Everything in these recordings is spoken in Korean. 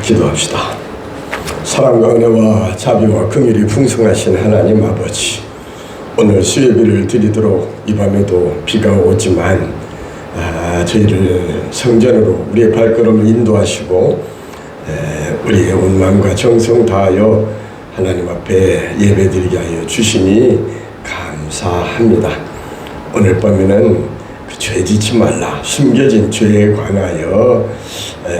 기도합시다. 사랑과 은혜와 자비와 긍휼이 풍성하신 하나님 아버지, 오늘 수요예배를 드리도록 이 밤에도 비가 오지만 저희를 성전으로 우리의 발걸음을 인도하시고 우리의 온 마음과 정성 다하여 하나님 앞에 예배드리게 하여 주시니 감사합니다. 오늘 밤에는 그 죄 짓지 말라, 숨겨진 죄에 관하여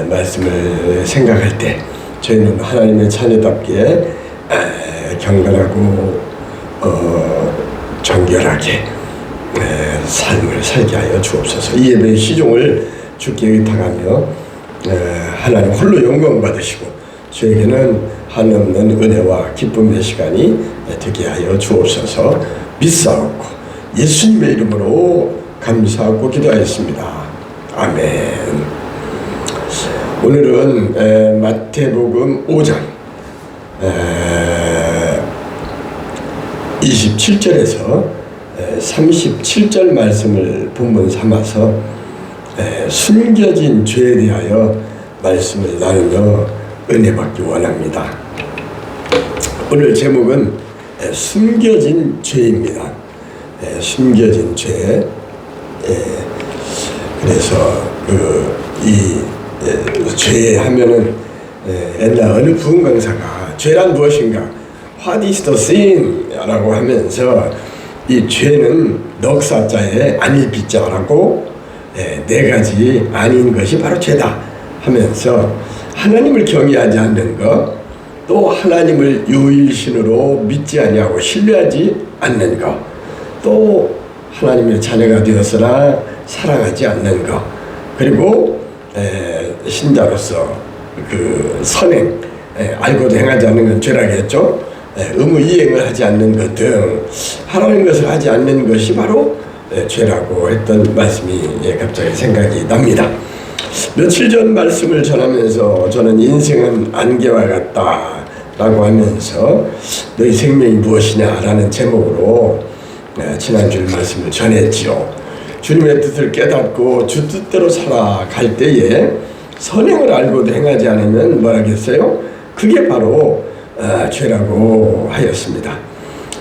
말씀을 생각할 때 저희는 하나님의 자녀답게 경건하고 정결하게 삶을 살게 하여 주옵소서. 이 예배의 시종을 주께 의탁하며 하나님 홀로 영광 받으시고 저에게는 한없는 은혜와 기쁨의 시간이 되게 하여 주옵소서. 믿사옵고 예수님의 이름으로 감사하고 기도하였습니다. 아멘. 오늘은 마태복음 5장 27절에서 37절 말씀을 본문 삼아서 숨겨진 죄에 대하여 말씀을 나누며 은혜 받기 원합니다. 오늘 제목은 숨겨진 죄입니다. 숨겨진 죄. 그래서 죄 하면은 옛날 어느 부흥 강사가 죄란 무엇인가, What is the sin? 라고 하면서 이 죄는 넉사자에 안일비자라고 네 가지 아닌 것이 바로 죄다 하면서 하나님을 경외하지 않는 것, 또 하나님을 유일신으로 믿지 아니하고 신뢰하지 않는 것, 또 하나님의 자녀가 되었으나 사랑하지 않는 것, 그리고 신자로서 그 선행, 알고도 행하지 않는 건 죄라겠죠. 의무 이행을 하지 않는 것 등 하라는 것을 하지 않는 것이 바로 죄라고 했던 말씀이 갑자기 생각이 납니다. 며칠 전 말씀을 전하면서 저는 인생은 안개와 같다 라고 하면서 너희 생명이 무엇이냐라는 제목으로 지난주 말씀을 전했지요. 주님의 뜻을 깨닫고 주 뜻대로 살아갈 때에 선행을 알고도 행하지 않으면 뭐라겠어요? 그게 바로 죄라고 하였습니다.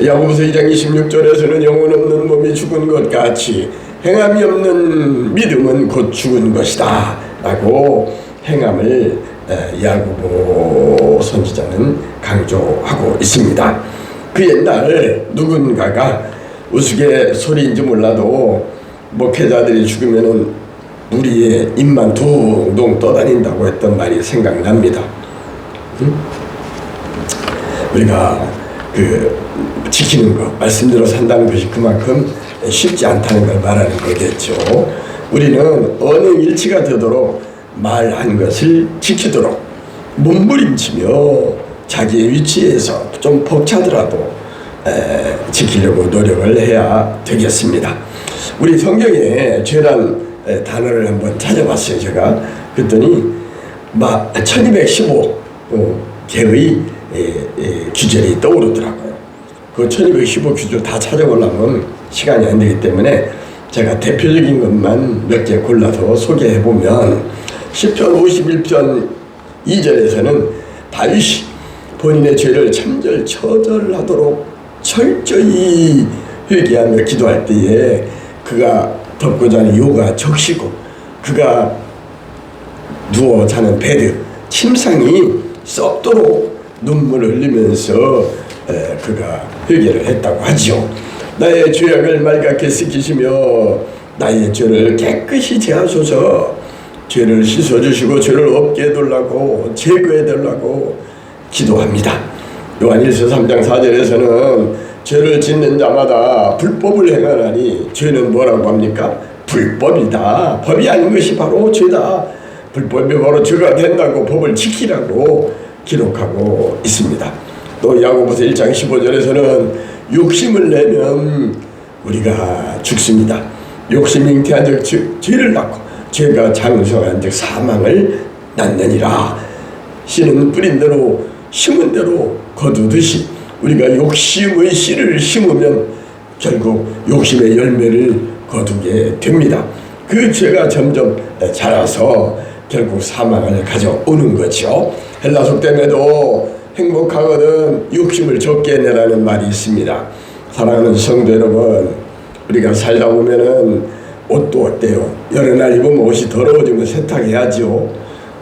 야고보서 2장 26절에서는 영혼 없는 몸이 죽은 것 같이 행함이 없는 믿음은 곧 죽은 것이다 라고 행함을 야고보 선지자는 강조하고 있습니다. 그 옛날 누군가가 우스갯소리인지 몰라도 목회자들이 죽으면은 무리의 입만 둥둥 떠다닌다고 했던 말이 생각납니다. 우리가 지키는 것, 말씀대로 산다는 것이 그만큼 쉽지 않다는 걸 말하는 거겠죠. 우리는 언행일치가 되도록 말한 것을 지키도록 몸부림치며 자기의 위치에서 좀 벅차더라도 지키려고 노력을 해야 되겠습니다. 우리 성경에 죄란 단어를 한번 찾아봤어요. 제가 그랬더니 1215 개의 규절이 떠오르더라고요. 그 1215 규절 다 찾아보려면 시간이 안 되기 때문에 제가 대표적인 것만 몇 개 골라서 소개해보면 시편 51편 2절에서는 다윗이 본인의 죄를 참절처절하도록 철저히 회개하며 기도할 때에 그가 덮고 자는 요가 적시고 그가 누워 자는 베드 침상이 썩도록 눈물을 흘리면서 그가 회개를 했다고 하지요. 나의 죄악을 말갛게 씻기시며 나의 죄를 깨끗이 제하소서. 죄를 씻어주시고 죄를 없게 해달라고 제거해달라고 기도합니다. 요한일서 3장 4절에서는 죄를 짓는 자마다 불법을 행하나니 죄는 뭐라고 합니까? 불법이다. 법이 아닌 것이 바로 죄다. 불법이 바로 죄가 된다고 법을 지키라고 기록하고 있습니다. 또 야고보서 1장 15절에서는 욕심을 내면 우리가 죽습니다. 욕심이 잉태한 즉 죄를 낳고 죄가 장성한 즉 사망을 낳느니라. 씨는 뿌린 대로 심은 대로 거두듯이 우리가 욕심의 씨를 심으면 결국 욕심의 열매를 거두게 됩니다. 그 죄가 점점 자라서 결국 사망을 가져오는 거죠. 헬라 속담에도 행복하거든 욕심을 적게 내라는 말이 있습니다. 사랑하는 성도 여러분, 우리가 살다 보면은 옷도 어때요? 여러 날 입으면 옷이 더러워지면 세탁해야죠.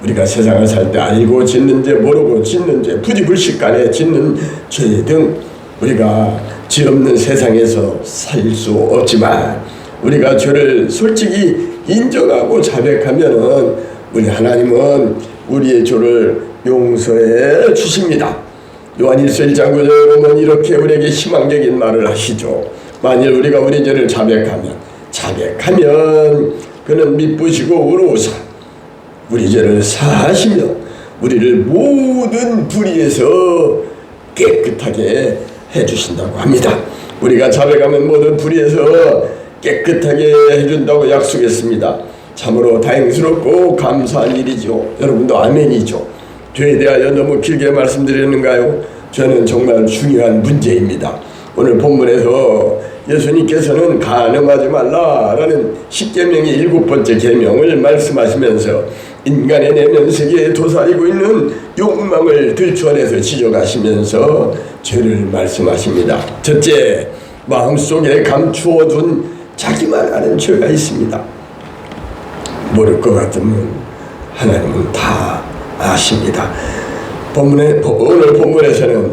우리가 세상을 살 때 알고 짓는 죄, 모르고 짓는 죄, 부지불식간에 짓는 죄 등 우리가 죄 없는 세상에서 살 수 없지만, 우리가 죄를 솔직히 인정하고 자백하면은 우리 하나님은 우리의 죄를 용서해 주십니다. 요한일서 1장 9절에 보면 이렇게 우리에게 희망적인 말을 하시죠. 만일 우리가 우리 죄를 자백하면 그는 미쁘시고 의로우사 우리 죄를 사하시며 우리를 모든 불의에서 깨끗하게 해주신다고 합니다. 우리가 자백하면 모든 불의에서 깨끗하게 해준다고 약속했습니다. 참으로 다행스럽고 감사한 일이죠. 여러분도 아멘이죠. 죄에 대하여 너무 길게 말씀드렸는가요? 죄는 정말 중요한 문제입니다. 오늘 본문에서 예수님께서는 간음하지 말라라는 십계명의 7번째 계명을 말씀하시면서 인간의 내면 세계에 도사리고 있는 욕망을 들추어내서 지적하시면서 죄를 말씀하십니다. 첫째, 마음속에 감추어둔 자기만 아는 죄가 있습니다. 모를 것 같으면 하나님은 다 아십니다. 오늘 본문에서는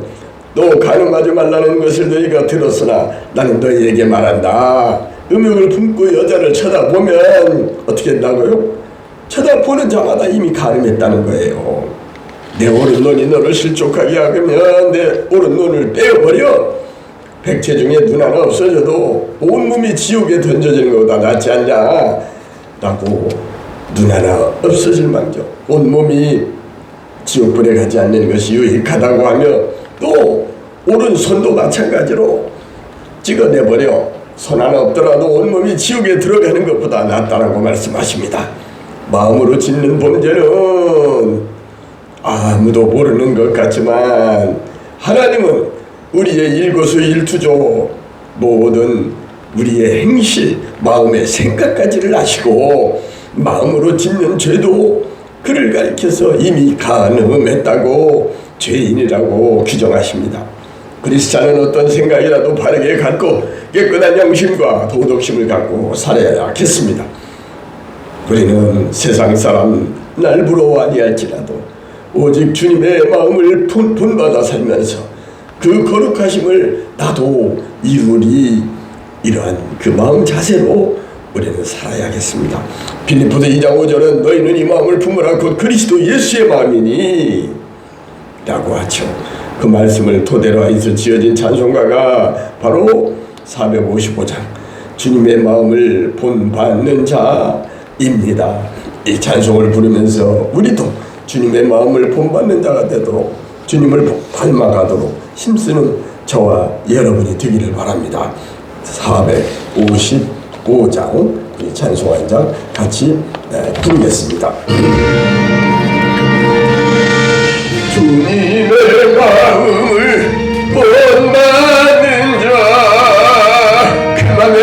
너 간음하지 말라는 것을 너희가 들었으나 나는 너희에게 말한다. 음욕을 품고 여자를 쳐다보면 어떻게 한다고요? 쳐다보는 자마다 이미 간음했다는 거예요. 내 오른눈이 너를 실족하게 하면 내 오른눈을 빼어버려. 백체 중에 눈 하나 없어져도 온몸이 지옥에 던져지는 것보다 낫지 않냐 라고, 눈 하나 없어질 망정 온몸이 지옥불에 가지 않는 것이 유익하다고 하며, 또 오른손도 마찬가지로 찍어내버려 손 하나 없더라도 온몸이 지옥에 들어가는 것보다 낫다라고 말씀하십니다. 마음으로 짓는 범죄는 아무도 모르는 것 같지만 하나님은 우리의 일거수일투족 모든 우리의 행실, 마음의 생각까지를 아시고 마음으로 짓는 죄도 그를 가리켜서 이미 간음했다고 죄인이라고 규정하십니다. 그리스도는 어떤 생각이라도 바르게 갖고 깨끗한 양심과 도덕심을 갖고 살아야겠습니다. 우리는 세상 사람 날 부러워 아니할지라도 오직 주님의 마음을 본받아 살면서 그 거룩하심을 나도 이루리, 이러한 그 마음 자세로 우리는 살아야겠습니다. 빌립보서 2장 5절은 너희는 이 마음을 품으라 곧 그리스도 예수의 마음이니 라고 하죠. 그 말씀을 토대로 해서 지어진 찬송가가 바로 455장 주님의 마음을 본받는 자입니다. 이 찬송을 부르면서 우리도 주님의 마음을 본받는 자가 되도록, 주님을 닮아가도록 힘쓰는 저와 여러분이 되기를 바랍니다. 455장 이 찬송 한 장 같이 부르겠습니다. 주님의 마음을 본받는 자 그 맘에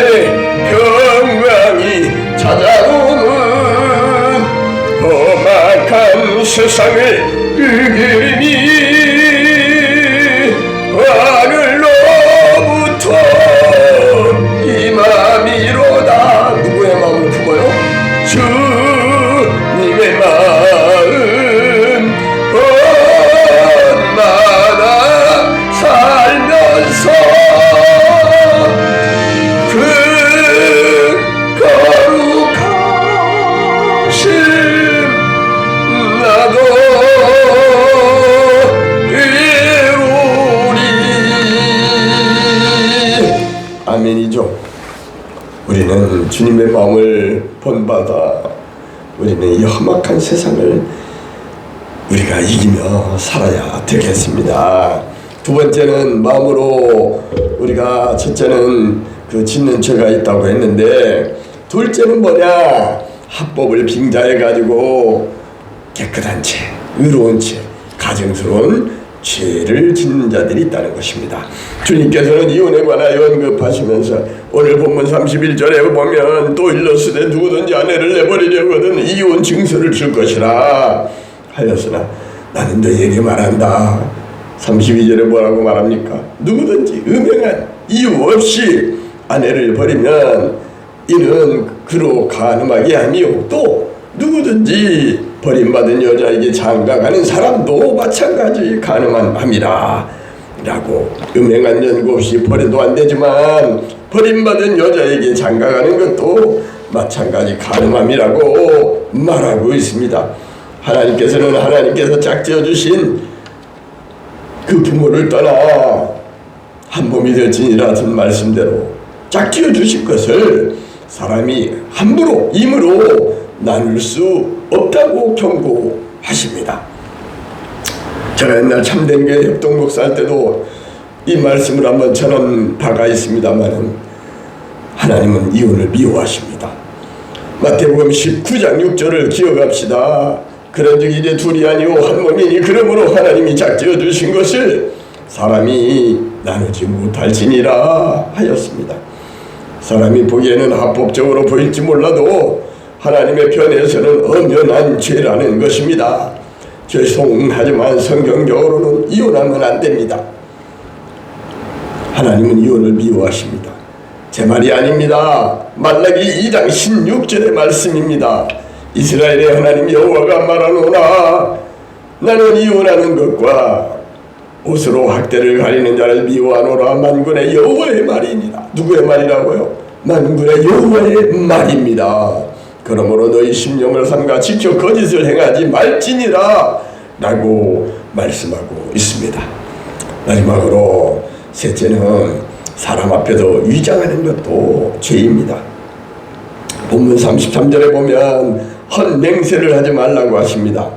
평강이 찾아오는 험악한 세상을 이기니 하늘로부터 이 마음이로다. 누구의 마음을 품어요? 주님의 마음 본받아 살면서 그 거룩하심 나도 이루리. 아멘이죠. 우리는 주님의 마음을 본받아 우리는 이 험악한 세상을 우리가 이기며 살아야 되겠습니다. 두 번째는 마음으로 우리가, 첫째는 그 짓는 죄가 있다고 했는데, 둘째는 뭐냐? 합법을 빙자해 가지고 깨끗한 채, 의로운 채, 가증스러운 죄를 짓는 자들이 있다는 것입니다. 주님께서는 이혼에 관하여 언급하시면서 오늘 본문 31절에 보면 또 일러스되 누구든지 아내를 내버리려거든 이혼 징수를 줄 것이라 하였으나 나는 너희에게 말한다. 32절에 뭐라고 말합니까? 누구든지 음행한 이유 없이 아내를 버리면 이는 그로 간음하게 하며 또 누구든지 버림받은 여자에게 장가가는 사람도 마찬가지 간음함이라 라고 음행한 연고 없이 버려도 안 되지만 버림받은 여자에게 장가가는 것도 마찬가지 간음함이라고 말하고 있습니다. 하나님께서는 하나님께서 짝지어 주신 그 부모를 떠나 한 몸이 되었지니라 같은 말씀대로 짝지어 주신 것을 사람이 함부로 임으로 나눌 수 없다고 경고하십니다. 제가 옛날 참된교회 협동목사 할 때도 이 말씀을 한번 전한 바가 있습니다만 하나님은 이혼을 미워하십니다. 마태복음 19장 6절을 기억합시다. 그런즉 이제 둘이 아니오 한 몸이니 그러므로 하나님이 작지어 주신 것을 사람이 나누지 못할지니라 하였습니다. 사람이 보기에는 합법적으로 보일지 몰라도 하나님의 편에서는 엄연한 죄라는 것입니다. 죄송하지만 성경적으로는 이혼하면 안 됩니다. 하나님은 이혼을 미워하십니다. 제 말이 아닙니다. 말라기 2장 16절의 말씀입니다. 이스라엘의 하나님 여호와가 말하노라 나는 이혼하는 것과 옷으로 학대를 가리는 자를 미워하노라 만군의 여호와의 말이니라. 누구의 말이라고요? 만군의 여호와의 말입니다. 그러므로 너희 심령을 삼가 지켜 거짓을 행하지 말지니라 라고 말씀하고 있습니다. 마지막으로 셋째는 사람 앞에서 위장하는 것도 죄입니다. 본문 33절에 보면 헛맹세를 하지 말라고 하십니다.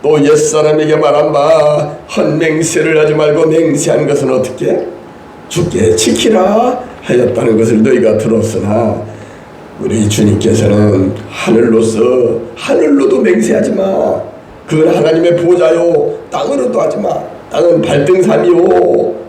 또 옛사람에게 말한 바 헛맹세를 하지 말고 맹세한 것은 어떻게? 주께 지키라 하였다는 것을 너희가 들었으나 우리 주님께서는 하늘로도 맹세하지 마. 그건 하나님의 보좌요. 땅으로도 하지 마. 땅은 발등삼이요.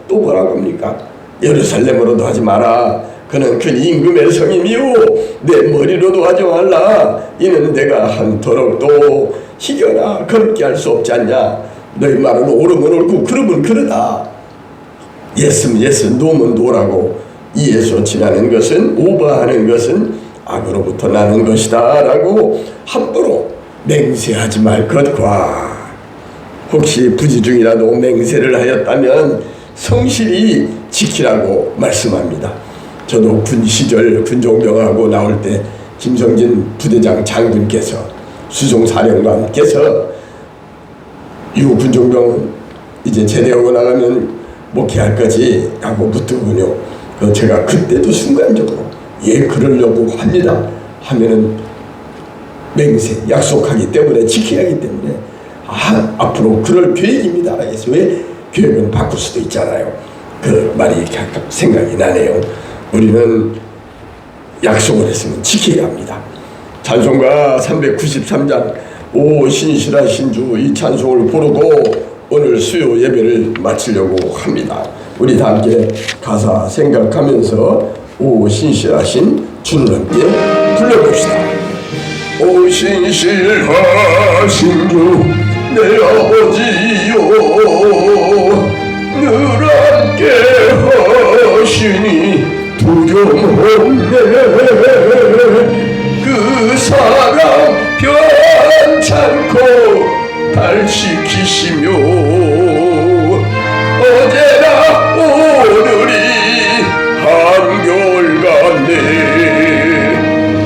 또 뭐라고 합니까? 예루살렘으로도 하지 마라. 그는 큰 임금의 성임이요. 내 머리로도 하지 말라. 이는 내가 한터럭도 희겨나 거룩게 할 수 없지 않냐. 너희 말은 옳으면 옳고 그러면 그러다. 예스면 예스, 노면 노라고 이에서 지나는 것은 오버하는 것은 악으로부터 나는 것이다 라고 함부로 맹세하지 말 것과 혹시 부지 중이라도 맹세를 하였다면 성실히 지키라고 말씀합니다. 저도 군 시절 군종병하고 나올 때 김성진 부대장 장군께서 수송사령관께서 유 군종병 이제 제대하고 나가면 목회할 거지 라고 묻더군요. 제가 그때도 순간적으로 예 그러려고 합니다 하면은 맹세 약속하기 때문에 지켜야 하기 때문에 앞으로 그럴 계획입니다. 그래서 왜 계획은 바꿀 수도 있잖아요. 그 말이 생각이 나네요. 우리는 약속을 했으면 지켜야 합니다. 찬송가 393장 오 신실하신 주 이 찬송을 부르고 오늘 수요 예배를 마치려고 합니다. 우리 다 함께 가사 생각하면서 오 신실하신 주를 함께 불러봅시다. 오 신실하신 주 내 아버지요 늘 함께 하시니 두려움없네. 그 사랑 변찮고 날 지키시며 어제나 오늘이 한결같네.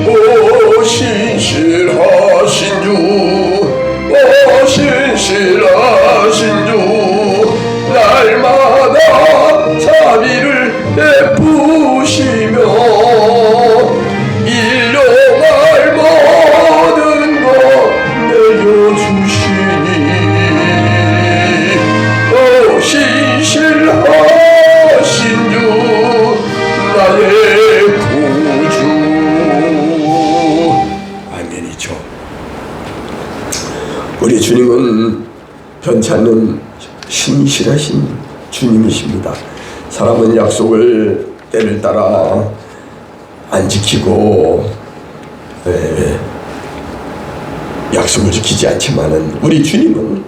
오 신실하신 주 오 신실하신 주 날마다 자비를 베푸시며 일용할 모든 것 내려주시니 오 신실하신 주 나의 구주. 아멘이죠. 우리 주님은 변찮는 신실하신 주님이십니다. 사람은 약속을 때를 따라 안 지키고 약속을 지키지 않지만은 우리 주님은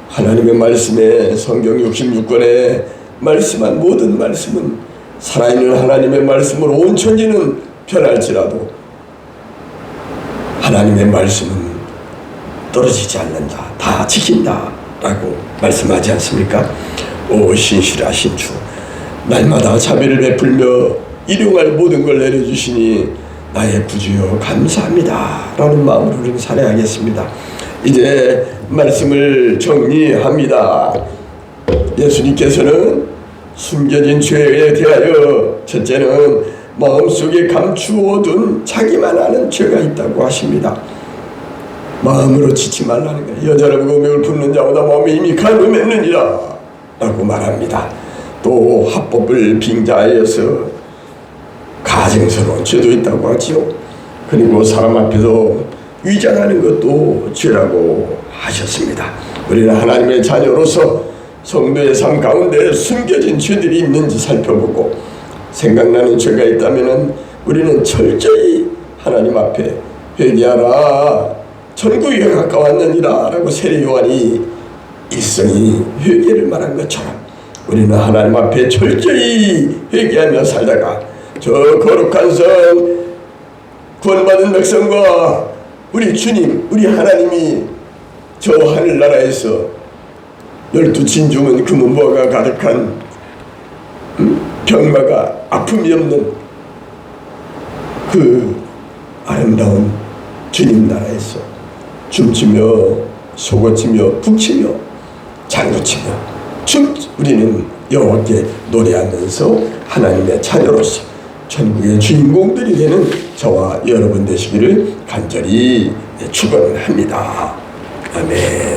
하나님의 말씀에 성경 66권에 말씀한 모든 말씀은 살아있는 하나님의 말씀으로 온 천지는 변할지라도 하나님의 말씀은 떨어지지 않는다, 다 지킨다 라고 말씀하지 않습니까? 오 신실하신 주, 날마다 자비를 베풀며 일용할 모든 걸 내려주시니 나의 구주여 감사합니다 라는 마음으로 우리는 살아야겠습니다. 이제 말씀을 정리합니다. 예수님께서는 숨겨진 죄에 대하여 첫째는 마음속에 감추어둔 자기만 아는 죄가 있다고 하십니다. 마음으로 지지 말라는 거예요. 여자를 음욕을 품는 자보다 마음이 이미 간음했느니라 라고 말합니다. 또 합법을 빙자하여서 가증스러운 죄도 있다고 하지요. 그리고 사람 앞에서 위장하는 것도 죄라고 하셨습니다. 우리는 하나님의 자녀로서 성도의 삶 가운데 숨겨진 죄들이 있는지 살펴보고 생각나는 죄가 있다면 우리는 철저히 하나님 앞에 회개하라, 천국에 가까웠느니라 라고 세례 요한이 일성이 회개를 말한 것처럼 우리는 하나님 앞에 철저히 회개하며 살다가 저 거룩한 성 구원받은 백성과 우리 주님, 우리 하나님이 저 하늘나라에서 12진중은 금은보화가 가득한 병마가 아픔이 없는 그 아름다운 주님 나라에서 춤추며 소고치며 북치며 장구치며 우리는 여호와께 노래하면서 하나님의 자녀로서 천국의 주인공들이 되는 저와 여러분 되시기를 간절히 축원합니다. 아멘.